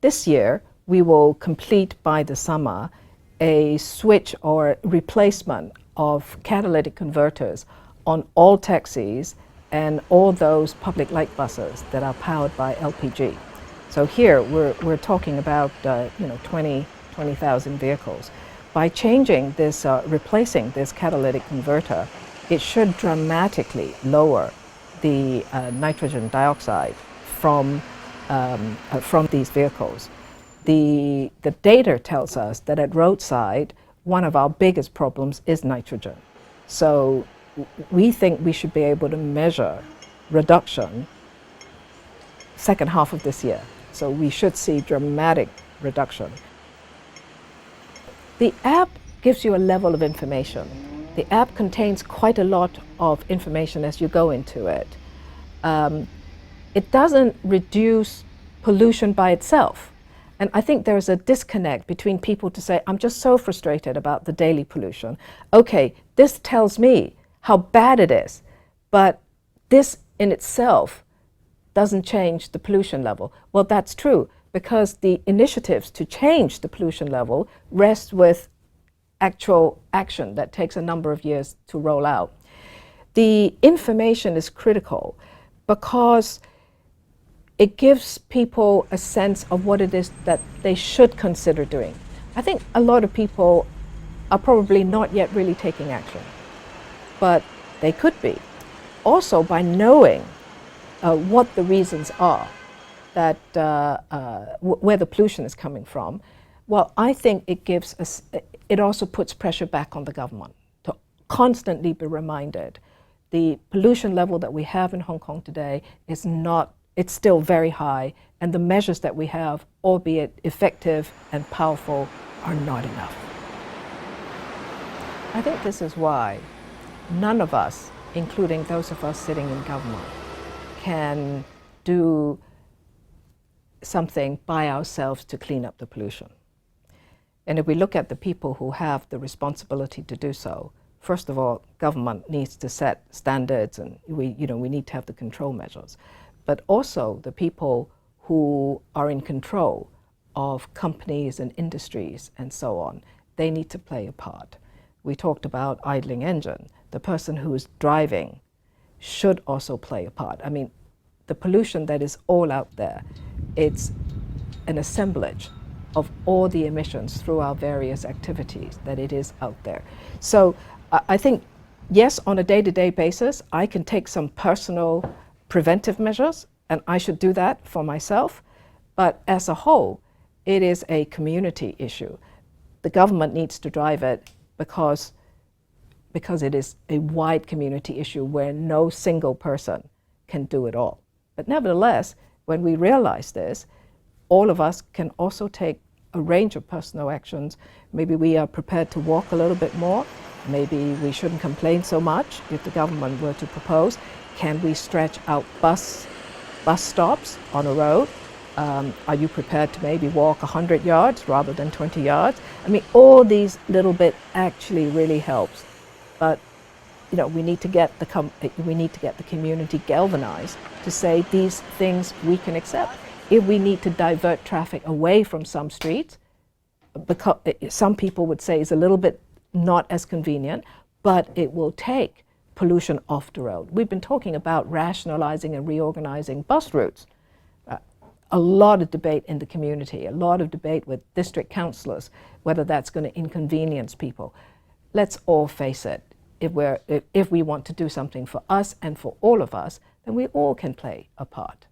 This year, we will complete by the summer a switch or replacement of catalytic converters on all taxis and all those public light buses that are powered by LPG. So here we're talking about 20,000 vehicles. By changing this, replacing this catalytic converter, it should dramatically lower the nitrogen dioxide from these vehicles. The data tells us that at roadside, one of our biggest problems is nitrogen. So we think we should be able to measure reduction second half of this year. So we should see dramatic reduction. The app gives you a level of information. The app contains quite a lot of information as you go into it. It doesn't reduce pollution by itself. And I think there's a disconnect between people to say, I'm just so frustrated about the daily pollution. Okay, this tells me how bad it is, but this in itself doesn't change the pollution level. Well, that's true, because the initiatives to change the pollution level rest with actual action that takes a number of years to roll out. The information is critical because it gives people a sense of what it is that they should consider doing. I think a lot of people are probably not yet really taking action, but they could be. Also, by knowing what the reasons are, that where the pollution is coming from, well, I think it gives us, it also puts pressure back on the government to constantly be reminded the pollution level that we have in Hong Kong today is not, it's still very high, and the measures that we have, albeit effective and powerful, are not enough. I think this is why none of us, including those of us sitting in government, can do something by ourselves to clean up the pollution. And if we look at the people who have the responsibility to do so, first of all, government needs to set standards, and we need to have the control measures. But also the people who are in control of companies and industries and so on, they need to play a part. We talked about idling engine. The person who is driving should also play a part. I mean, the pollution that is all out there, it's an assemblage of all the emissions through our various activities that it is out there. So I think, yes, on a day-to-day basis, I can take some personal preventive measures, and I should do that for myself. But as a whole, it is a community issue. The government needs to drive it because it is a wide community issue where no single person can do it all. But nevertheless, when we realize this, all of us can also take a range of personal actions. Maybe we are prepared to walk a little bit more. Maybe we shouldn't complain so much if the government were to propose. Can we stretch out bus stops on a road? Are you prepared to maybe walk 100 yards rather than 20 yards? I mean, all these little bit actually really helps. But we need to get the community galvanized to say these things we can accept. If we need to divert traffic away from some streets, because some people would say it's a little bit not as convenient, but it will take pollution off the road. We've been talking about rationalizing and reorganizing bus routes. A lot of debate in the community, a lot of debate with district councillors, whether that's going to inconvenience people. Let's all face it. If we want to do something for us and for all of us, then we all can play a part.